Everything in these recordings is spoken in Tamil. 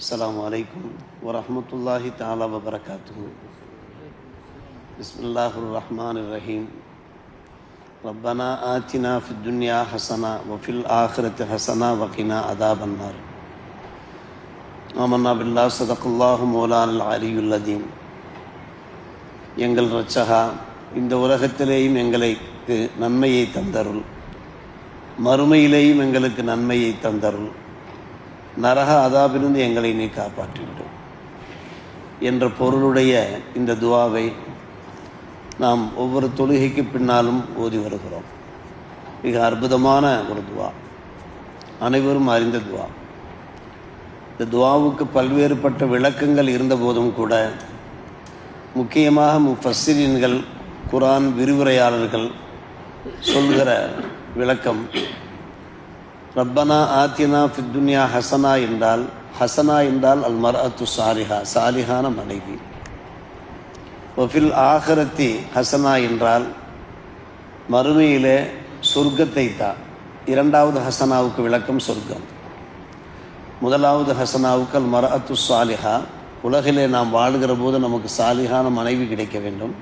السلام عليكم ورحمة الله تعالى وبركاته. بسم الله الرحمن الرحيم. ربنا آتنا في الدنيا حسنة وفي الآخرة حسنة وقنا عذاب النار. آمنا بالله صدق الله مولانا العلي العظيم. எங்கள் இரட்சகா, இந்த உலகத்திலேயும் எங்களுக்கு நன்மையை தந்தருள், மறுமையிலேயும் எங்களுக்கு நன்மையை தந்தருள், நரக அதாபிலிருந்து எங்களை நீ காப்பாற்றிவிடும் என்ற பொருளுடைய இந்த துவாவை நாம் ஒவ்வொரு தொழுகைக்கு பின்னாலும் ஓதி வருகிறோம். மிக அற்புதமான ஒரு துவா, அனைவரும் அறிந்த துவா. இந்த துவாவுக்கு பல்வேறுபட்ட விளக்கங்கள் இருந்தபோதும் கூட முக்கியமாக முஃபஸ்ஸிரீன்கள், குர்ஆன் விரிவுரையாளர்கள் சொல்கிற விளக்கம், ரப்பனா ஆத்தினா ஃபித் துன்யா ஹசனா என்றால், ஹசனா என்றால் அல் மர்அத்து சாலிஹா, சாலிஹான மனைவி. வஃபில் ஆஹிரத்தி ஹசனா என்றால் மறுமையிலே சொர்க்கத்தை தா. இரண்டாவது ஹசனாவுக்கு விளக்கம் சொர்க்கம். முதலாவது ஹசனாவுக்கு அல் மர்அத்து சாலிஹா, உலகிலே நாம் வாழ்கிற போது நமக்கு சாலிஹான மனைவி கிடைக்க வேண்டும்,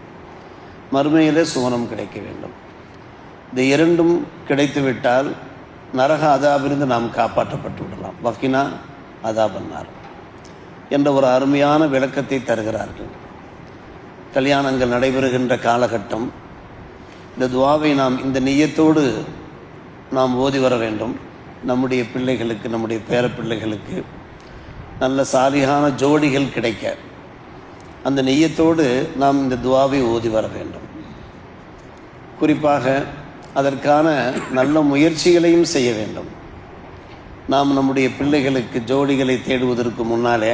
மறுமையிலே சுவனம் கிடைக்க வேண்டும். இந்த இரண்டும் கிடைத்துவிட்டால் நரக அதாபிலிருந்து நாம் காப்பாற்றப்பட்டு விடலாம். வக்கினா அதாபன்னார் என்ற ஒரு அருமையான விளக்கத்தை தருகிறார்கள். கல்யாணங்கள் நடைபெறுகின்ற காலகட்டம், இந்த துவாவை நாம் இந்த நிய்யத்தோடு நாம் ஓதி வர வேண்டும். நம்முடைய பிள்ளைகளுக்கு, நம்முடைய பேர பிள்ளைகளுக்கு நல்ல சாலிகான ஜோடிகள் கிடைக்க அந்த நிய்யத்தோடு நாம் இந்த துவாவை ஓதி வர வேண்டும். குறிப்பாக அதற்கான நல்ல முயற்சிகளையும் செய்ய வேண்டும். நாம் நம்முடைய பிள்ளைகளுக்கு ஜோடிகளை தேடுவதற்கு முன்னாலே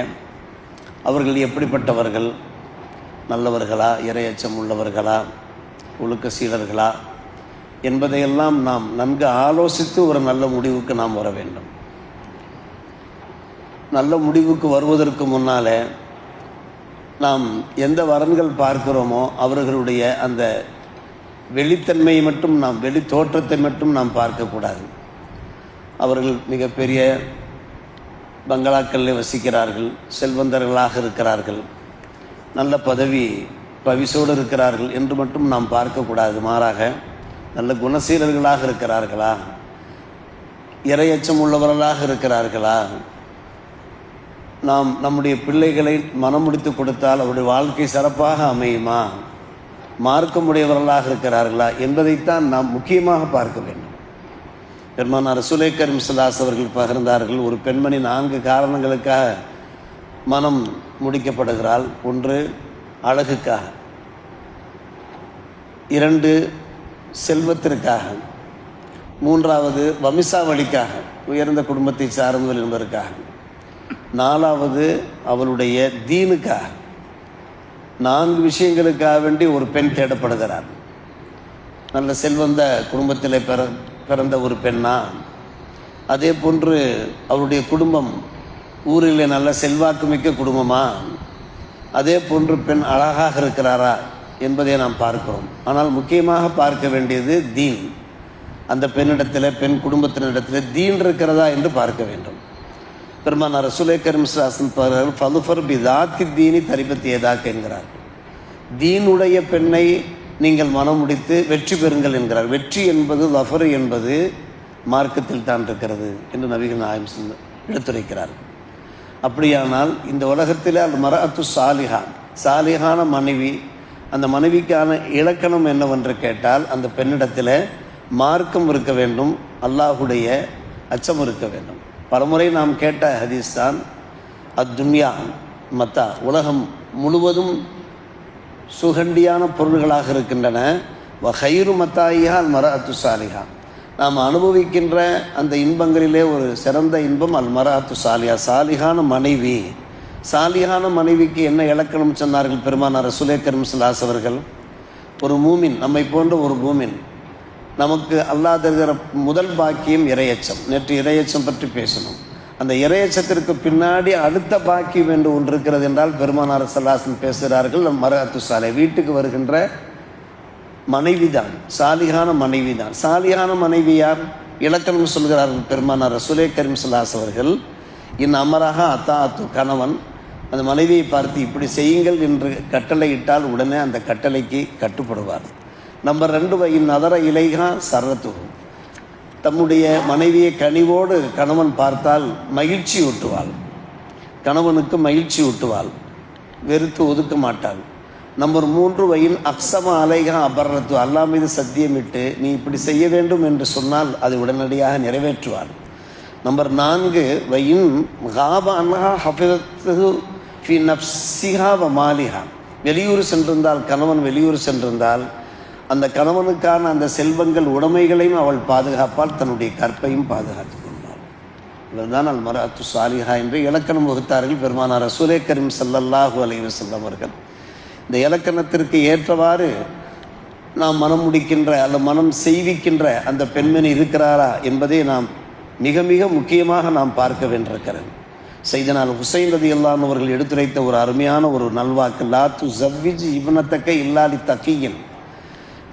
அவர்கள் எப்படிப்பட்டவர்கள், நல்லவர்களா, இறையச்சம் உள்ளவர்களா, ஒழுக்க சீலர்களா என்பதையெல்லாம் நாம் நன்கு ஆலோசித்து ஒரு நல்ல முடிவுக்கு நாம் வர வேண்டும். நல்ல முடிவுக்கு வருவதற்கு முன்னாலே நாம் எந்த வரன்கள் பார்க்கிறோமோ அவர்களுடைய அந்த வெளித்தன்மையை மட்டும், நாம் வெளி தோற்றத்தை மட்டும் நாம் பார்க்கக்கூடாது. அவர்கள் மிகப்பெரிய பங்களாக்களில் வசிக்கிறார்கள், செல்வந்தர்களாக இருக்கிறார்கள், நல்ல பவிசோடு இருக்கிறார்கள் என்று மட்டும் நாம் பார்க்கக்கூடாது. மாறாக நல்ல குணசீலர்களாக இருக்கிறார்களா, இறையச்சம் உள்ளவர்களாக இருக்கிறார்களா, நாம் நம்முடைய பிள்ளைகளை மனம் முடித்து கொடுத்தால் அவருடைய வாழ்க்கை சிறப்பாக அமையுமா, மார்க்கமுடையவர்களாக இருக்கிறார்களா என்பதைத்தான் நாம் முக்கியமாக பார்க்க வேண்டும். பெருமானார் ரசூலே கரீம் ஸல்லல்லாஹு அலைஹி அவர்கள் பகிர்ந்தார்கள், ஒரு பெண்மணி 4 காரணங்களுக்காக மனம் முடிக்கப்படுகிறாள். 1 அழகுக்காக, 2 செல்வத்திற்காக, 3வது வம்சாவளிக்காக, உயர்ந்த குடும்பத்தை சார்ந்தவள் என்பதற்காக, 4வது அவளுடைய தீனுக்காக. 4 விஷயங்களுக்காக வேண்டி ஒரு பெண் தேடப்படுகிறார். நல்ல செல்வந்த குடும்பத்தில் பிறந்த ஒரு பெண்ணா, அதே போன்று அவருடைய குடும்பம் ஊரில் நல்ல செல்வாக்கு மிக்க குடும்பமா, அதே போன்று பெண் அழகாக இருக்கிறாரா என்பதை நாம் பார்க்கிறோம். ஆனால் முக்கியமாக பார்க்க வேண்டியது தீன். அந்த பெண்ணிடத்தில், பெண் குடும்பத்தினிடத்தில் தீன் இருக்கிறதா என்று பார்க்க வேண்டும். பெருமானார் ரசூலே கரீம் ஸல்லல்லாஹு அலைஹி ஃபலுஃபர் பிதாத்தி தீனி தரிபத்தி ஏதாக்க என்கிறார். தீனுடைய பெண்ணை நீங்கள் மனம் முடித்து வெற்றி பெறுங்கள் என்கிறார். வெற்றி என்பது, லஃபர் என்பது மார்க்கத்தில் தான் இருக்கிறது என்று நபிகள் நாயகம் எடுத்துரைக்கிறார். அப்படியானால் இந்த உலகத்தில் அல் மர்அத்து சாலிஹா, சாலிஹான மனைவி, அந்த மனைவிக்கான இலக்கணம் என்னவென்று கேட்டால் அந்த பெண்ணிடத்தில் மார்க்கம் இருக்க வேண்டும், அல்லாஹுடைய அச்சம் இருக்க வேண்டும். பலமுறை நாம் கேட்ட ஹதீஸ் தான், அத்துன்யா மத்தா, உலகம் முழுவதும் சுகண்டியான பொருள்களாக இருக்கின்றன, வஹைரு மத்தாயிஹா அல் மர்அத்து சாலிஹா, நாம் அனுபவிக்கின்ற அந்த இன்பங்களிலே ஒரு சிறந்த இன்பம் அல் மர்அத்து சாலிஹா, சாலிஹான மனைவி. சாலிஹான மனைவிக்கு என்ன இலக்கணம் சொன்னார்கள் பெருமானார் ரசூலே கரீம் ஸல்லல்லாஹு அலைஹி அவர்கள்? ஒரு மூமின், நம்மை போன்ற ஒரு மூமின், நமக்கு அல்லாஹ் தருகிற முதல் பாக்கியம் இறையச்சம். நேற்று இறையச்சம் பற்றி பேசணும். அந்த இறையச்சத்திற்கு பின்னாடி அடுத்த பாக்கியம் என்று ஒன்று இருக்கிறது என்றால் பெருமானார் ஸல்லல்லாஹு அலைஹி பேசுகிறார்கள், மர்அத்து சாலிஹா, வீட்டுக்கு வருகின்ற மனைவி தான், சாலிஹான மனைவி தான். சாலிஹான மனைவி யார்? இலக்கணம் சொல்கிறார்கள் பெருமானார் ரசூலே கரீம் ஸல்லல்லாஹு அலைஹி அவர்கள். இன் அமராக அத்தாத்து கணவன் அந்த மனைவியை பார்த்து இப்படி செய்யுங்கள் என்று கட்டளையிட்டால் உடனே அந்த கட்டளைக்கு கட்டுப்படுவார். நம்பர் 2, வையின் நதர இலைகா சரத்து, தம்முடைய மனைவியை கனிவோடு கணவன் பார்த்தால் மகிழ்ச்சி ஊட்டுவாள், கணவனுக்கு மகிழ்ச்சி ஊட்டுவாள், வெறுத்து ஒதுக்க மாட்டாள். நம்பர் 3, வையின் அக்ஸம அலைகா அபர்ரத்து, அல்லாஹ் மீது சத்தியமிட்டு நீ இப்படி செய்ய வேண்டும் என்று சொன்னால் அதை உடனடியாக நிறைவேற்றுவாள். நம்பர் 4, வையின் காப அன்ஹா ஹஃபிதத்து ஃபி நஃப்ஸிஹா வ மாலிஹா, வெளியூர் சென்றிருந்தால், கணவன் வெளியூர் சென்றிருந்தால் அந்த கணவனுக்கான அந்த செல்வங்கள் உடைமைகளையும் அவள் பாதுகாப்பால், தன்னுடைய கற்பையும் பாதுகாத்து கொண்டாள். இவர்தான் அல் மர்அத்து சாலிஹா என்று இலக்கணம் வகுத்தார்கள் பெருமானார் ரசூலே கரீம் ஸல்லல்லாஹு அலைஹி வஸல்லம் அவர்கள். இந்த இலக்கணத்திற்கு ஏற்றவாறு நாம் மனம் முடிக்கின்ற அல்ல மனம் செய்விக்கின்ற அந்த பெண்மணி இருக்கிறாரா என்பதை நாம் மிக மிக முக்கியமாக நாம் பார்க்க வேண்டியிருக்கிறது. சையதுனா ஹுசைன் ரலியல்லாஹு அன்ஹு அவர்கள் எடுத்துரைத்த ஒரு அருமையான ஒரு நல்வாக்கு, லா துஸவ்விஜ் இப்னதக இல்லா லித்தகியின்,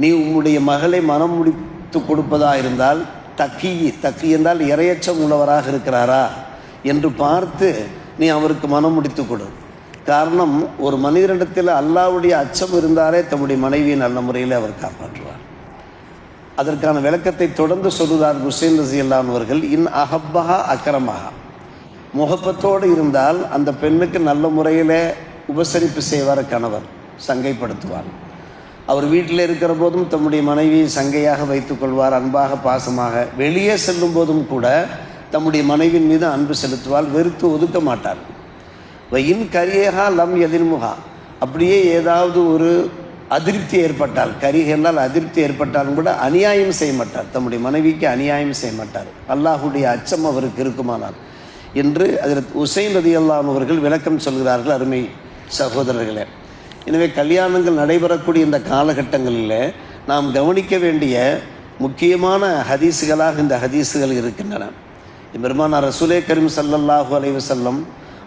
நீ உம்முடைய மகளை மனம் முடித்து கொடுப்பதா இருந்தால் தக்கி என்றால் இரையச்சம் உள்ளவராக இருக்கிறாரா என்று பார்த்து நீ அவருக்கு மனம் முடித்து கொடு. காரணம், ஒரு மனிதனிடத்தில் அல்லாஹ்வுடைய அச்சம் இருந்தாலே தம்முடைய மனைவியை நல்ல முறையில் அவர் காப்பாற்றுவார். அதற்கான விளக்கத்தை தொடர்ந்து சொல்லுகிறார் ஹுசைன் ரலியல்லாஹு அன்ஹு அவர்கள், இன் அஹப்பஹா அக்ரமஹா, முகப்பத்தோடு இருந்தால் அந்த பெண்ணுக்கு நல்ல முறையில் உபசரிப்பு செய்வார் கணவர், சங்கைப்படுத்துவார். அவர் வீட்டில் இருக்கிற போதும் தம்முடைய மனைவியை சங்கையாக வைத்துக் கொள்வார், அன்பாக பாசமாக. வெளியே செல்லும் போதும் கூட தம்முடைய மனைவியின் மீது அன்பு செலுத்துவார், வெறுத்து ஒதுக்க மாட்டார். வையின் கரியேகா லம் எதிர்முகா, அப்படியே ஏதாவது ஒரு அதிருப்தி ஏற்பட்டால், கரிகளால் அதிருப்தி ஏற்பட்டாலும் கூட அநியாயம் செய்ய மாட்டார், தம்முடைய மனைவிக்கு அநியாயம் செய்ய மாட்டார், அல்லாஹுடைய அச்சம் அவருக்கு இருக்குமானார் என்று அதில் ஹுசைன் ரலியல்லாஹு அன்ஹு அவர்கள் விளக்கம் சொல்கிறார்கள். அருமை சகோதரர்களே, எனவே கல்யாணங்கள் நடைபெறக்கூடிய இந்த காலகட்டங்களில் நாம் கவனிக்க வேண்டிய முக்கியமான ஹதீஸுகளாக இந்த ஹதீஸுகள் இருக்கின்றன. பெருமானார் ரசூலே கரீம் ஸல்லல்லாஹு அலைஹி வஸல்லம்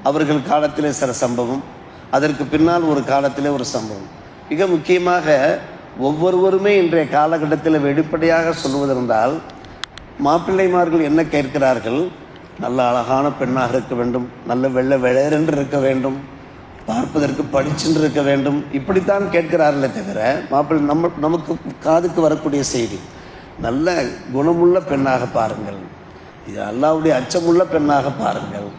அவர்கள் காலத்திலே சில சம்பவம், அதற்கு பின்னால் ஒரு காலத்திலே ஒரு சம்பவம். மிக முக்கியமாக ஒவ்வொருவருமே இன்றைய காலகட்டத்தில் வெளிப்படையாக சொல்வதென்றால், மாப்பிள்ளைமார்கள் என்ன கேட்கிறார்கள், நல்ல அழகான பெண்ணாக இருக்க வேண்டும், நல்ல வெள்ளை வெளேரென்று இருக்க வேண்டும், பார்ப்பதற்கு படிச்சென்று இருக்க வேண்டும், இப்படித்தான் கேட்கிறார்களே தவிர மாப்பிள்ளை நமக்கு காதுக்கு வரக்கூடிய செய்தி, நல்ல குணமுள்ள பெண்ணாக பாருங்கள், இது அல்லாஹ்வுடைய அச்சமுள்ள பெண்ணாக பாருங்கள்,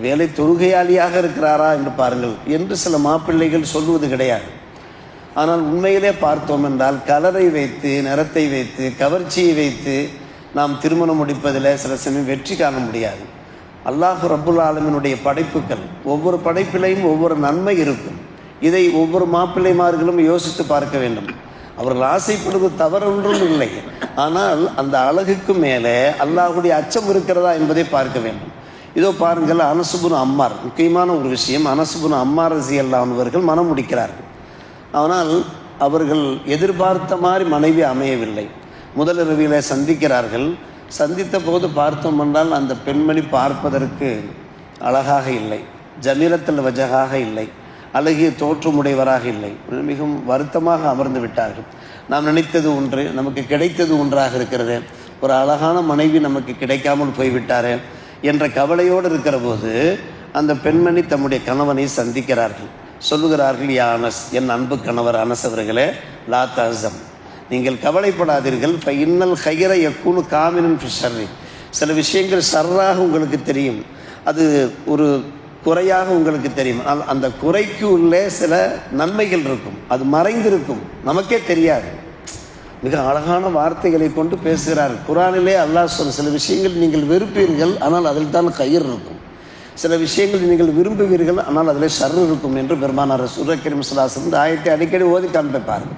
வேலை தொழுகையாளியாக இருக்கிறாரா என்று பாருங்கள் என்று சில மாப்பிள்ளைகள் சொல்வது கிடையாது. ஆனால் உண்மையிலே பார்த்தோம் என்றால் கலரை வைத்து, நிறத்தை வைத்து, கவர்ச்சியை வைத்து நாம் திருமணம் முடிப்பதில் சில சமயம் வெற்றி காண முடியாது. அல்லாஹ் ரப்புல் ஆலமீனுடைய படைப்புகள், ஒவ்வொரு படைப்பிலையும் ஒவ்வொரு நன்மை இருக்கும். இதை ஒவ்வொரு மாப்பிள்ளைமார்களும் யோசித்து பார்க்க வேண்டும். அவர்கள் ஆசைப்படுவது தவறொன்றும் இல்லை, ஆனால் அந்த அழகுக்கு மேலே அல்லாஹ்வுடைய அச்சம் இருக்கிறதா என்பதை பார்க்க வேண்டும். இதோ பாருங்கள், அனஸ் இப்னு அம்மார், முக்கியமான ஒரு விஷயம், அனஸ் இப்னு அம்மார் ரலியல்லாஹு அன்ஹு அவர்கள் மனம் முடிக்கிறார்கள். ஆனால் அவர்கள் எதிர்பார்த்த மாதிரி மனைவி அமையவில்லை. முதல் இரவிலே சந்திக்கிறார்கள். சந்தித்த போது பார்த்தோம் என்றால் அந்த பெண்மணி பார்ப்பதற்கு அழகாக இல்லை, ஜமீலத்தில் வஜகாக இல்லை, அழகிய தோற்றமுடையவராக இல்லை. மிகவும் வருத்தமாக அமர்ந்து விட்டார்கள். நாம் நினைத்தது ஒன்று, நமக்கு கிடைத்தது ஒன்றாக இருக்கிறது, ஒரு அழகான மனைவி நமக்கு கிடைக்காமல் போய்விட்டாரே என்ற கவலையோடு இருக்கிற போது அந்த பெண்மணி தம்முடைய கணவனை சந்திக்கிறார்கள். சொல்லுகிறார்கள், யா அனஸ், என் அன்பு கணவர் அனஸ் அவர்களே, லா தஹ்சன், நீங்கள் கவலைப்படாதீர்கள், ஃபஇன்னல் கைர யக்கூனு காமினன் ஃபி ஷர்ரி, சில விஷயங்கள் ஷர்ராக உங்களுக்கு தெரியும், அது ஒரு குறையாக உங்களுக்கு தெரியும், அந்த குறைக்கு உள்ளே சில நன்மைகள் இருக்கும், அது மறைந்திருக்கும், நமக்கே தெரியாது. மிக அழகான வார்த்தைகளை கொண்டு பேசுகிறார். குர்ஆனிலே அல்லாஹ் சொல்ல, சில விஷயங்கள் நீங்கள் வெறுப்பீர்கள், ஆனால் அதில் தான் கயிறு இருக்கும், சில விஷயங்கள் நீங்கள் விரும்புவீர்கள், ஆனால் அதில் ஷர்ரு இருக்கும் என்று பெருமானார் ரசூலுல்லாஹி கரீம் ஸல்லல்லாஹு அலைஹி வஸல்லம் இந்த ஆயத்தை அடிக்கடி ஓதி காண்பிப்பார்கள்.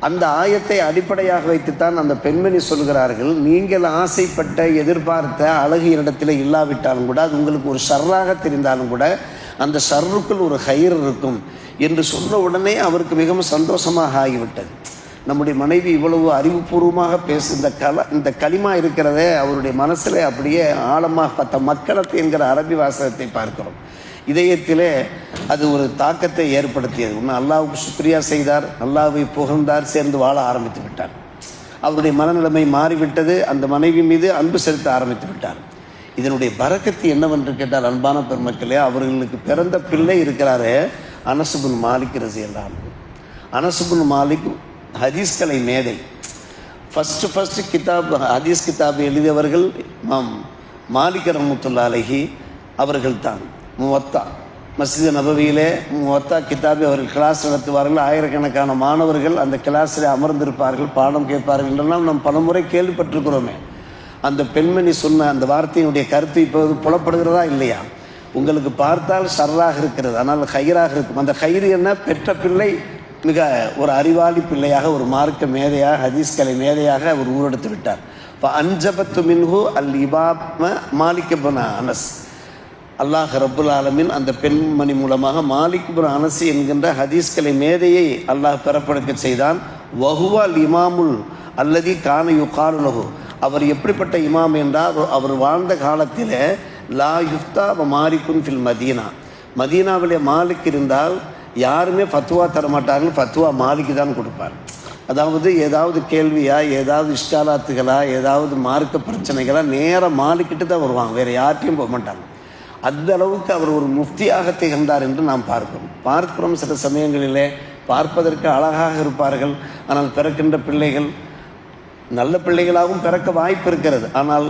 அந்த ஆயத்தை அடிப்படையாக வைத்துத்தான் அந்த பெண்மணி சொல்கிறார்கள், நீங்கள் ஆசைப்பட்ட எதிர்பார்த்த அழகு இடத்துல இல்லாவிட்டாலும் கூட, அது உங்களுக்கு ஒரு ஷர்ராக தெரிந்தாலும் கூட அந்த ஷர்ருக்குள் ஒரு கயிறு இருக்கும் என்று சொன்ன உடனே அவருக்கு மிகவும் சந்தோஷமாக ஆகிவிட்டது. நம்முடைய மனைவி இவ்வளவு அறிவுபூர்வமாக இந்த களிமா இருக்கிறதே அவருடைய மனசில் அப்படியே ஆழமாக மக்களத்தை என்கிற அரபி வாசகத்தை பார்க்கிறோம். இதயத்திலே அது ஒரு தாக்கத்தை ஏற்படுத்தியது. இன்னும் அல்லாஹ்வுக்கு சுக்ரியா செய்தார், அல்லாஹ்வை புகழ்ந்தார், சேர்ந்து வாழ ஆரம்பித்து விட்டார். அவருடைய மனநிலைமை மாறிவிட்டது, அந்த மனைவி மீது அன்பு செலுத்த ஆரம்பித்து விட்டார். இதனுடைய பரக்கத்து என்னவென்று கேட்டால், அன்பான பெருமக்களே, அவர்களுக்கு பிறந்த பிள்ளை இருக்கிறாரே அனஸ் பின் மாலிக் ரலியல்லாஹு அன்ஹு. அனஸ் பின் மாலிக் ஹதீஸ்கலை மேதை. ஃபஸ்ட்டு கிதாப், ஹதீஸ் கிதாப் எழுதியவர்கள் இமாம் மாலிக் ரஹ்மத்துல்லாஹி அலைஹி அவர்கள் தான். முவத்தா மஸ்ஜித் நபவியிலே முவத்தா கிதாபி அவர்கள் கிளாஸ் நடத்துவார்கள். ஆயிரக்கணக்கான மாணவர்கள் அந்த கிளாஸில் அமர்ந்திருப்பார்கள், பாடம் கேட்பார்கள் என்றெல்லாம் நாம் பலமுறை கேள்விப்பட்டிருக்கிறோமே. அந்த பெண்மணி சொன்ன அந்த வார்த்தையினுடைய கருத்து இப்போது புலப்படுகிறதா இல்லையா? உங்களுக்கு பார்த்தால் ஷர்ராக இருக்கிறது, ஆனால் ஹைராக இருக்கும். அந்த ஹைர் என்ன? பெற்ற பிள்ளை மிக ஒரு அறிவாளி பிள்ளையாக, ஒரு மார்க்க மேதையாக, ஹதீஸ் கலை மேதையாக அவர் ஊரெடுத்து விட்டார். இப்போ அஞ்சபத்து மின்ஹு அல் இபாப் மாலிக் இப்னு அனஸ். அல்லாஹ் ரப்புல் ஆலமீன் அந்த பெண்மணி மூலமாக மாலிக் இப்னு அனஸ் என்கின்ற ஹதீஸ் கலை மேதையை அல்லாஹ் பெறப்படுக்க செய்தான். வஹுவா அல் இமாமுல் அல்லதி கான யுகாலு லஹு. அவர் எப்படிப்பட்ட இமாம் என்றால், அவர் வாழ்ந்த காலத்தில் லா யுஃப்தா வ மாலிகுன் ஃபில் மதீனா. மதீனாவிலே மாலிக் இருந்தால் யாருமே ஃபத்வா தரமாட்டார்கள், ஃபத்வா மாலிக்கு தான் கொடுப்பார். அதாவது ஏதாவது கேள்வியா, ஏதாவது இஷ்காலாத்துகளா, ஏதாவது மார்க்க பிரச்சனைகளா நேராக மாலிக்கிட்டு தான் வருவாங்க, வேறு யார்ட்டையும் போக மாட்டாங்க. அந்த அளவுக்கு அவர் ஒரு முஃப்தியாக திகழ்ந்தார் என்று நாம் பார்க்கிறோம். சில சமயங்களிலே பார்ப்பதற்கு அழகாக இருப்பார்கள், ஆனால் பிறக்கின்ற பிள்ளைகள் நல்ல பிள்ளைகளாகவும் பிறக்க வாய்ப்பு இருக்கிறது. ஆனால்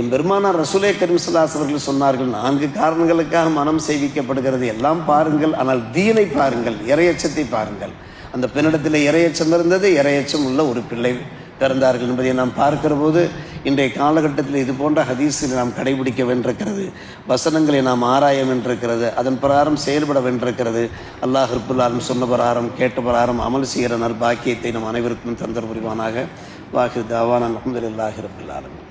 என் பெருமானார் ரசூலே கரீம் ஸல்லல்லாஹு அலைஹி அவர்கள் சொன்னார்கள், 4 காரணங்களுக்காக மனம் செய்விக்கப்படுகிறது. எல்லாம் பாருங்கள், ஆனால் தீனை பாருங்கள், இறையச்சத்தை பாருங்கள். அந்த பெண்ணிடத்தில் இறையச்சம் இருந்தது, இறையச்சம் உள்ள ஒரு பிள்ளை பிறந்தார்கள் என்பதை நாம் பார்க்கிற போது, இன்றைய காலகட்டத்தில் இது போன்ற ஹதீஸை நாம் கடைபிடிக்க வேண்டியிருக்கிறது, வசனங்களை நாம் ஆராய வேண்டியிருக்கிறது, அதன் பிரகாரம் செயல்பட வேண்டியிருக்கிறது. அல்லாஹ் ரப்புல் ஆலமீன் சொன்ன பிரகாரம் கேட்ட பிரகாரம் அமல் செய்கிற நல் பாக்கியத்தை நம் அனைவருக்கும் தந்தர் புரிவானாக. வாஹிர் தாவானா அல்ஹம்துலில்லாஹி ரப்பில் ஆலமீன்.